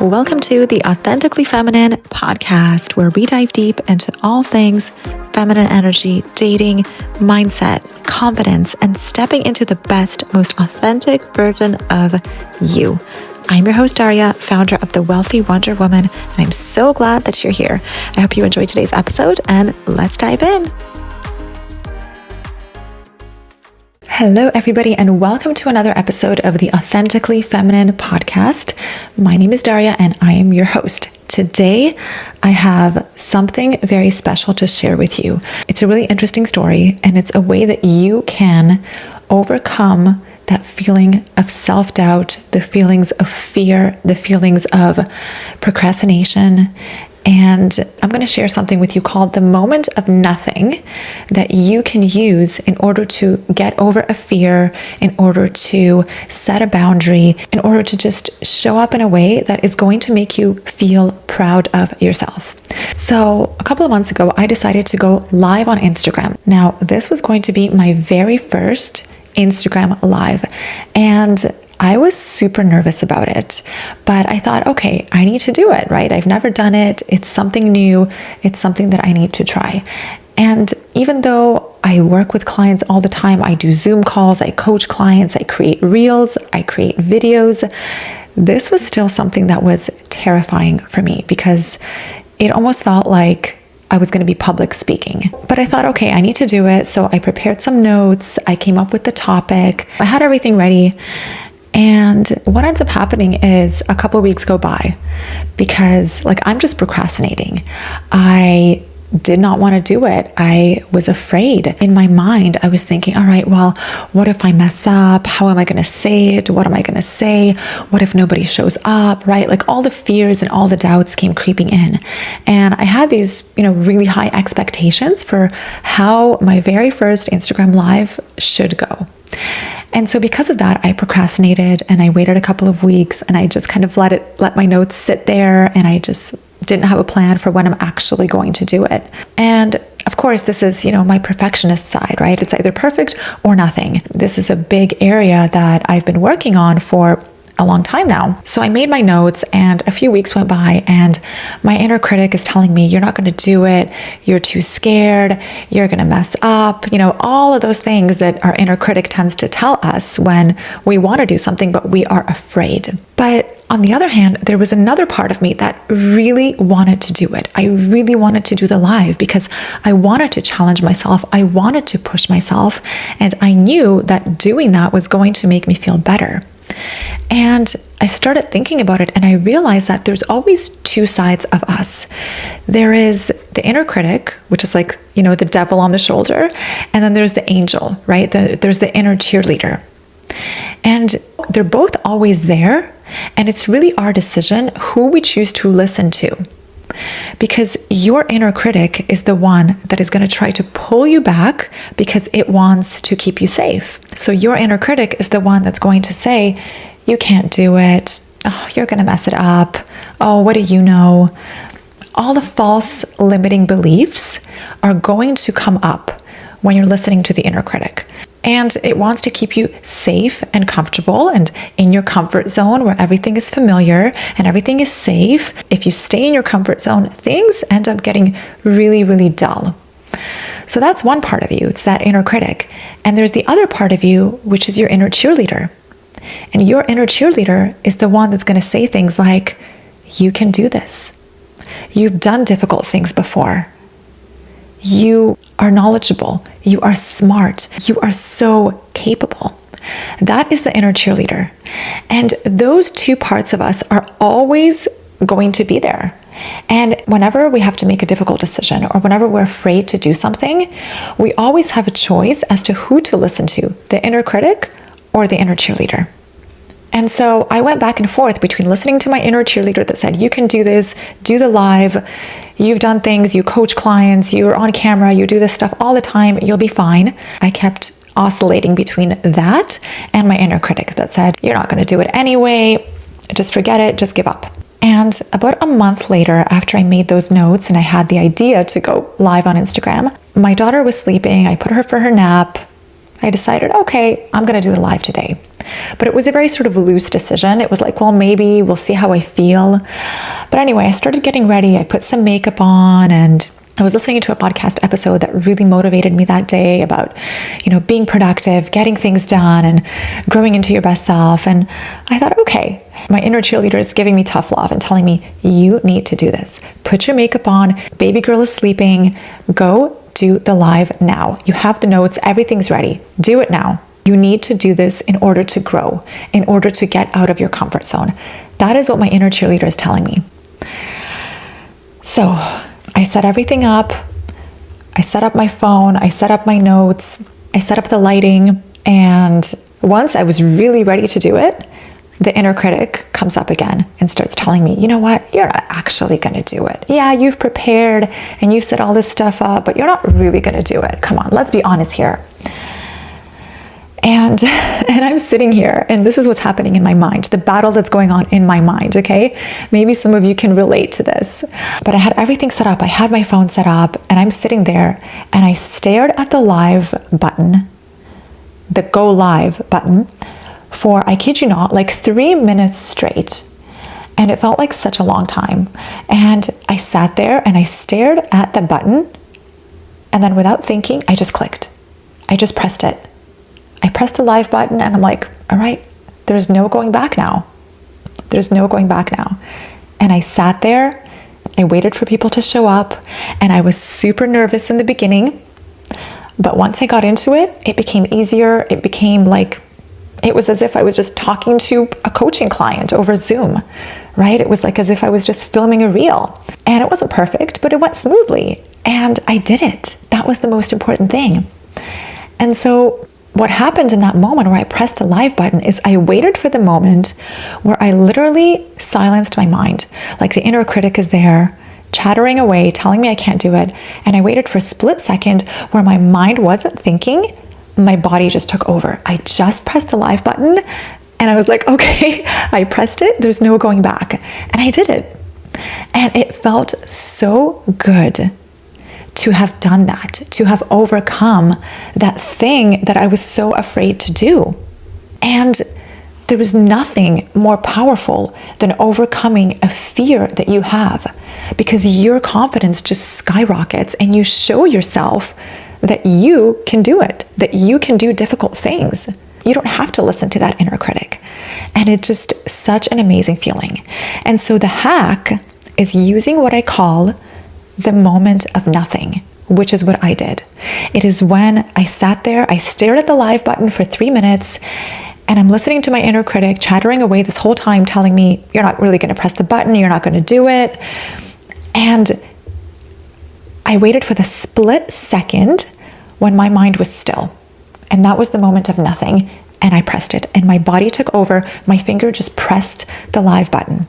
Welcome to the Authentically Feminine podcast, where we dive deep into all things feminine energy, dating, mindset, confidence, and stepping into the best, most authentic version of you. I'm your host, Darya, founder of The Wealthy Wonder Woman, and I'm so glad that you're here. I hope you enjoyed today's episode, and let's dive in. Hello, everybody, and welcome to another episode of the Authentically Feminine podcast. My name is Darya, and I am your host. Today, I have something very special to share with you. It's a really interesting story, and it's a way that you can overcome that feeling of self-doubt, the feelings of fear, the feelings of procrastination. And I'm going to share something with you called the moment of nothing that you can use in order to get over a fear, in order to set a boundary, in order to just show up in a way that is going to make you feel proud of yourself. So a couple of months ago, I decided to go live on Instagram. Now, this was going to be my very first Instagram live, and I was super nervous about it, but I thought, okay, I need to do it, right? I've never done it. It's something new. It's something that I need to try. And even though I work with clients all the time, I do Zoom calls, I coach clients, I create reels, I create videos, this was still something that was terrifying for me because it almost felt like I was going to be public speaking. But I thought, okay, I need to do it. So I prepared some notes. I came up with the topic. I had everything ready. And what ends up happening is a couple of weeks go by because I'm just procrastinating. I did not want to do it. I was afraid. In my mind, I was thinking, all right, well, what if I mess up? How am I going to say it? What am I going to say? What if nobody shows up, right? All the fears and all the doubts came creeping in. And I had these, really high expectations for how my very first Instagram Live should go. And so because of that, I procrastinated and I waited a couple of weeks and I just kind of let my notes sit there, and I just didn't have a plan for when I'm actually going to do it. And of course, this is, my perfectionist side, right? It's either perfect or nothing. This is a big area that I've been working on for a long time now. So I made my notes, and a few weeks went by, and my inner critic is telling me, you're not going to do it. You're too scared. You're going to mess up. All of those things that our inner critic tends to tell us when we want to do something, but we are afraid. But on the other hand, there was another part of me that really wanted to do it. I really wanted to do the live because I wanted to challenge myself. I wanted to push myself. And I knew that doing that was going to make me feel better. And I started thinking about it, and I realized that there's always two sides of us. There is the inner critic, which is the devil on the shoulder, and then there's the angel, right? There's the inner cheerleader. And they're both always there, and it's really our decision who we choose to listen to. Because your inner critic is the one that is going to try to pull you back because it wants to keep you safe. So your inner critic is the one that's going to say, you can't do it. Oh, you're going to mess it up. Oh, what do you know? All the false limiting beliefs are going to come up when you're listening to the inner critic. And it wants to keep you safe and comfortable and in your comfort zone where everything is familiar and everything is safe. If you stay in your comfort zone, things end up getting really, really dull. So that's one part of you. It's that inner critic. And there's the other part of you, which is your inner cheerleader. And your inner cheerleader is the one that's going to say things like, you can do this. You've done difficult things before. You are knowledgeable. You are smart. You are so capable. That is the inner cheerleader. And those two parts of us are always going to be there. And whenever we have to make a difficult decision or whenever we're afraid to do something, we always have a choice as to who to listen to, the inner critic or the inner cheerleader. And so I went back and forth between listening to my inner cheerleader that said, you can do this, do the live, you've done things, you coach clients, you're on camera, you do this stuff all the time, you'll be fine. I kept oscillating between that and my inner critic that said, you're not going to do it anyway, just forget it, just give up. And about a month later, after I made those notes and I had the idea to go live on Instagram, my daughter was sleeping, I put her for her nap, I decided, okay, I'm going to do the live today. but it was a very sort of loose decision. It was like, well, maybe we'll see how I feel. But anyway, I started getting ready. I put some makeup on, and I was listening to a podcast episode that really motivated me that day about, being productive, getting things done, and growing into your best self. And I thought, okay, my inner cheerleader is giving me tough love and telling me, you need to do this. Put your makeup on. Baby girl is sleeping. Go do the live now. You have the notes. Everything's ready. Do it now. You need to do this in order to grow, in order to get out of your comfort zone. That is what my inner cheerleader is telling me. So I set everything up. I set up my phone. I set up my notes. I set up the lighting. And once I was really ready to do it, the inner critic comes up again and starts telling me, you know what? You're not actually going to do it. Yeah, you've prepared and you've set all this stuff up, but you're not really going to do it. Come on, let's be honest here. And I'm sitting here, and this is what's happening in my mind, the battle that's going on in my mind, okay? Maybe some of you can relate to this. But I had everything set up. I had my phone set up, and I'm sitting there, and I stared at the live button, the go live button, for, I kid you not, like 3 minutes straight. And it felt like such a long time. And I sat there, and I stared at the button, and then without thinking, I just clicked. I just pressed it. I pressed the live button, and I'm like, all right, there's no going back now. There's no going back now. And I sat there, I waited for people to show up, and I was super nervous in the beginning. But once I got into it, it became easier. It became like, it was as if I was just talking to a coaching client over Zoom, right? It was like as if I was just filming a reel. And it wasn't perfect, but it went smoothly. And I did it. That was the most important thing. And so what happened in that moment where I pressed the live button is I waited for the moment where I literally silenced my mind. Like the inner critic is there, chattering away, telling me I can't do it. And I waited for a split second where my mind wasn't thinking, my body just took over. I just pressed the live button, and I was like, okay, I pressed it, there's no going back. And I did it. And it felt so good to have done that, to have overcome that thing that I was so afraid to do. And there was nothing more powerful than overcoming a fear that you have, because your confidence just skyrockets and you show yourself that you can do it, that you can do difficult things. You don't have to listen to that inner critic. And it's just such an amazing feeling. And so the hack is using what I call the moment of nothing, which is what I did. It is when I sat there, I stared at the live button for 3 minutes, and I'm listening to my inner critic chattering away this whole time, telling me, you're not really going to press the button, you're not going to do it. And I waited for the split second when my mind was still. And that was the moment of nothing. And I pressed it, and my body took over. My finger just pressed the live button,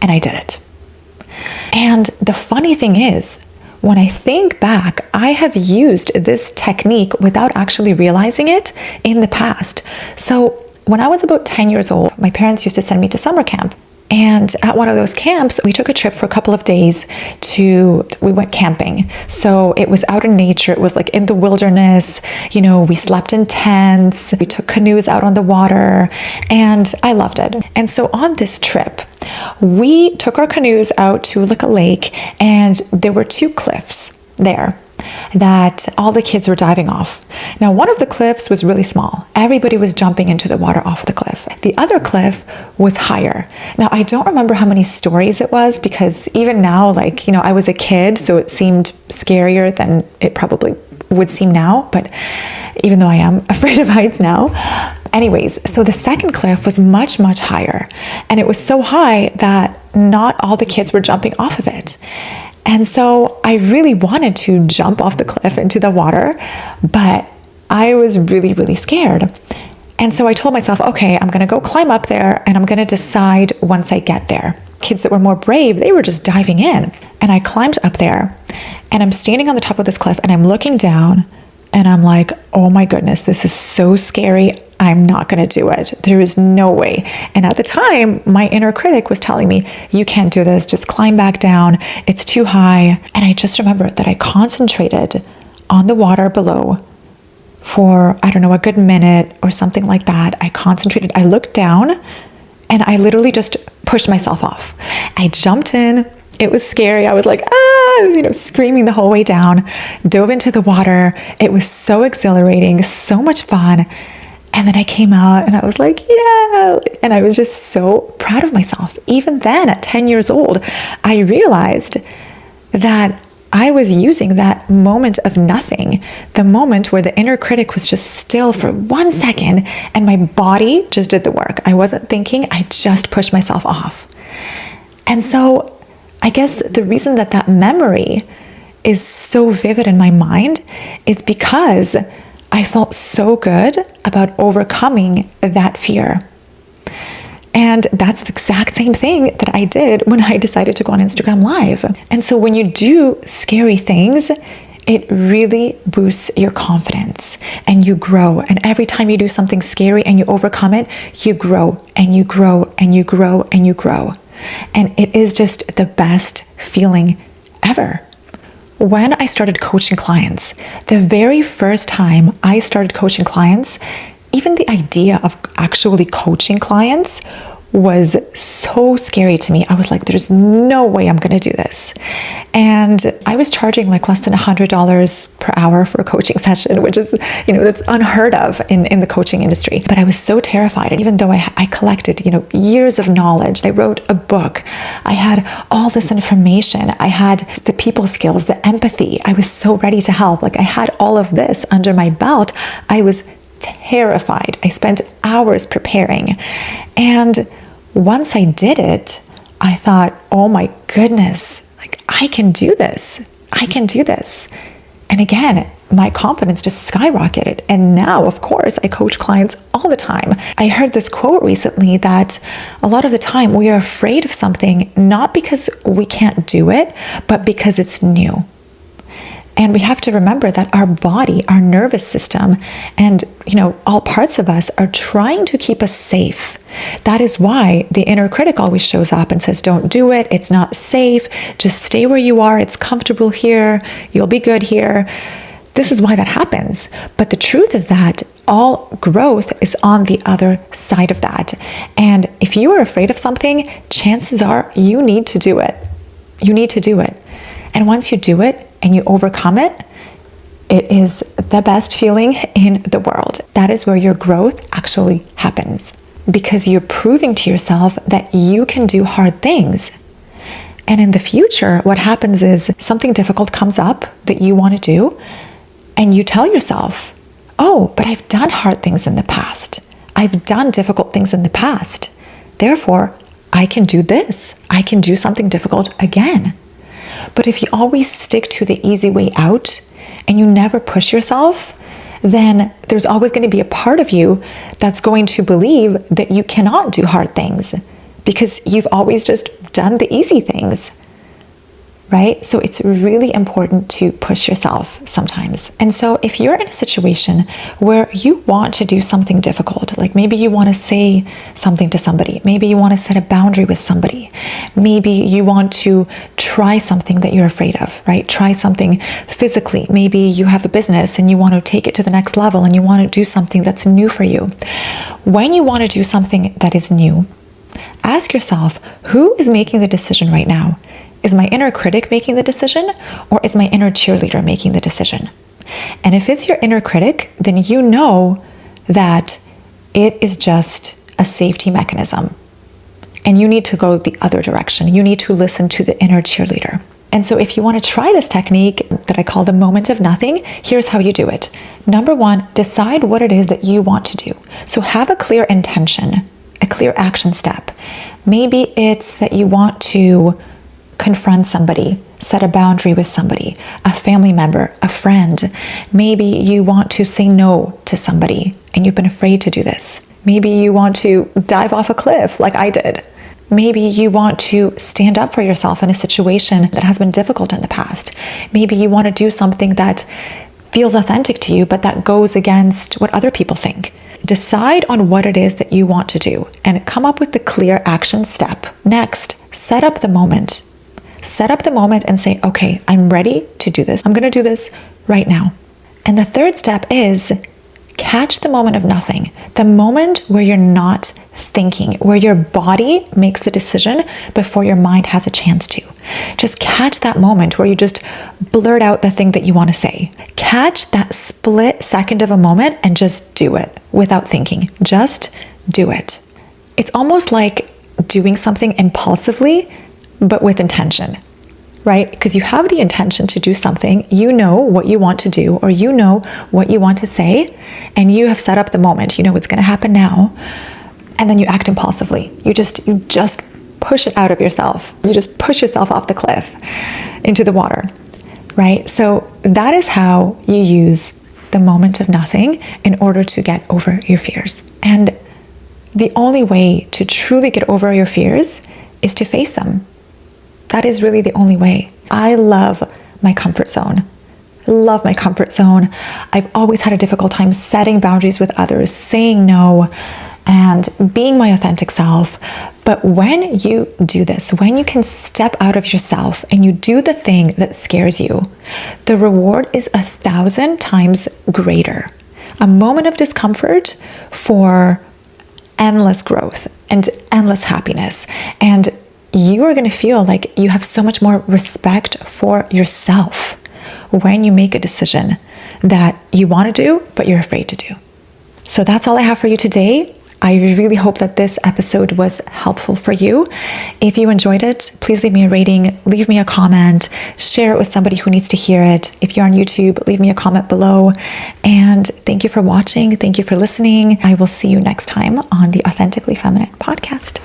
and I did it. And the funny thing is, when I think back, I have used this technique without actually realizing it in the past. So when I was about 10 years old, my parents used to send me to summer camp. And at one of those camps, we took a trip for a couple of days we went camping. So it was out in nature. It was like in the wilderness. We slept in tents. We took canoes out on the water, and I loved it. And so on this trip, we took our canoes out to like a lake, and there were 2 cliffs there that all the kids were diving off. Now, one of the cliffs was really small. Everybody was jumping into the water off the cliff. The other cliff was higher. Now, I don't remember how many stories it was, because even now, I was a kid, so it seemed scarier than it probably would seem now, but even though I am afraid of heights now. Anyways, so the second cliff was much, much higher, and it was so high that not all the kids were jumping off of it. And so I really wanted to jump off the cliff into the water, but I was really, really scared. And so I told myself, okay, I'm going to go climb up there, and I'm going to decide once I get there. Kids that were more brave, they were just diving in. And I climbed up there, and I'm standing on the top of this cliff, and I'm looking down, and I'm like, oh my goodness, this is so scary. I'm not going to do it. There is no way. And at the time, my inner critic was telling me, you can't do this. Just climb back down. It's too high. And I just remember that I concentrated on the water below for, I don't know, a good minute or something like that. I concentrated, I looked down, and I literally just pushed myself off. I jumped in. It was scary. I was like, I was, screaming the whole way down, dove into the water. It was so exhilarating, so much fun. And then I came out and I was like, yeah. And I was just so proud of myself. Even then, at 10 years old, I realized that I was using that moment of nothing, the moment where the inner critic was just still for 1 second and my body just did the work. I wasn't thinking, I just pushed myself off. And so I guess the reason that memory is so vivid in my mind is because I felt so good about overcoming that fear. And that's the exact same thing that I did when I decided to go on Instagram Live. And so when you do scary things, it really boosts your confidence and you grow. And every time you do something scary and you overcome it, you grow and you grow and you grow and you grow. And it is just the best feeling ever. When I started coaching clients, the very first time I started coaching clients, even the idea of actually coaching clients was so scary to me. I was like, there's no way I'm going to do this. And I was charging like less than $100 per hour for a coaching session, which is, that's unheard of in the coaching industry. But I was so terrified. And even though I collected, years of knowledge, I wrote a book, I had all this information, I had the people skills, the empathy, I was so ready to help. Like I had all of this under my belt. I was terrified. I spent hours preparing. And once I did it, I thought, oh my goodness, like I can do this. I can do this. And again, my confidence just skyrocketed. And now, of course, I coach clients all the time. I heard this quote recently that a lot of the time we are afraid of something, not because we can't do it, but because it's new. And we have to remember that our body, our nervous system, and all parts of us are trying to keep us safe. That is why the inner critic always shows up and says, don't do it. It's not safe. Just stay where you are. It's comfortable here. You'll be good here. This is why that happens. But the truth is that all growth is on the other side of that. And if you are afraid of something, chances are you need to do it. You need to do it. And once you do it and you overcome it, it is the best feeling in the world. That is where your growth actually happens, because you're proving to yourself that you can do hard things. And in the future, what happens is something difficult comes up that you want to do, and you tell yourself, oh, but I've done hard things in the past. I've done difficult things in the past. Therefore, I can do this. I can do something difficult again. But if you always stick to the easy way out and you never push yourself, then there's always going to be a part of you that's going to believe that you cannot do hard things because you've always just done the easy things, right? So it's really important to push yourself sometimes. And so if you're in a situation where you want to do something difficult, like maybe you want to say something to somebody, maybe you want to set a boundary with somebody, maybe you want to try something that you're afraid of, right? Try something physically. Maybe you have a business and you want to take it to the next level and you want to do something that's new for you. When you want to do something that is new, ask yourself, who is making the decision right now? Is my inner critic making the decision, or is my inner cheerleader making the decision? And if it's your inner critic, then you know that it is just a safety mechanism. And you need to go the other direction. You need to listen to the inner cheerleader. And so if you want to try this technique that I call the moment of nothing, here's how you do it. Number one, decide what it is that you want to do. So have a clear intention, a clear action step. Maybe it's that you want to confront somebody, set a boundary with somebody, a family member, a friend. Maybe you want to say no to somebody and you've been afraid to do this. Maybe you want to dive off a cliff like I did. Maybe you want to stand up for yourself in a situation that has been difficult in the past. Maybe you want to do something that feels authentic to you, but that goes against what other people think. Decide on what it is that you want to do and come up with the clear action step. Next, set up the moment. Set up the moment and say, okay, I'm ready to do this. I'm going to do this right now. And the third step is Catch the moment of nothing, the moment where you're not thinking, where your body makes the decision before your mind has a chance to. Just catch that moment where you just blurt out the thing that you want to say. Catch that split second of a moment and just do it without thinking. Just do it. It's almost like doing something impulsively, but with intention, right? Because you have the intention to do something, you know what you want to do, or you know what you want to say, and you have set up the moment, you know what's going to happen now, and then you act impulsively. You just push it out of yourself. You just push yourself off the cliff into the water, right? So that is how you use the moment of nothing in order to get over your fears. And the only way to truly get over your fears is to face them. That is really the only way. I love my comfort zone. Love my comfort zone. I've always had a difficult time setting boundaries with others, saying no, and being my authentic self. But when you do this, when you can step out of yourself and you do the thing that scares you, the reward is 1,000 times greater. A moment of discomfort for endless growth and endless happiness. And you are going to feel like you have so much more respect for yourself when you make a decision that you want to do, but you're afraid to do. So that's all I have for you today. I really hope that this episode was helpful for you. If you enjoyed it, please leave me a rating, leave me a comment, share it with somebody who needs to hear it. If you're on YouTube, leave me a comment below. And thank you for watching. Thank you for listening. I will see you next time on the Authentically Feminine podcast.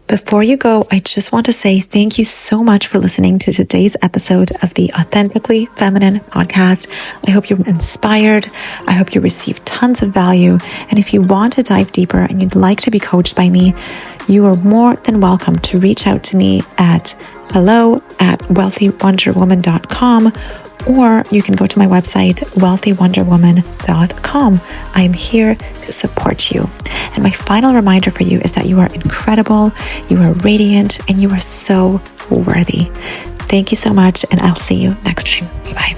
Before you go, I just want to say thank you so much for listening to today's episode of the Authentically Feminine podcast. I hope you're inspired. I hope you received tons of value. And if you want to dive deeper and you'd like to be coached by me, you are more than welcome to reach out to me at hello@wealthywonderwoman.com, or you can go to my website, wealthywonderwoman.com. I am here to support you. And my final reminder for you is that you are incredible, you are radiant, and you are so worthy. Thank you so much, and I'll see you next time. Bye-bye.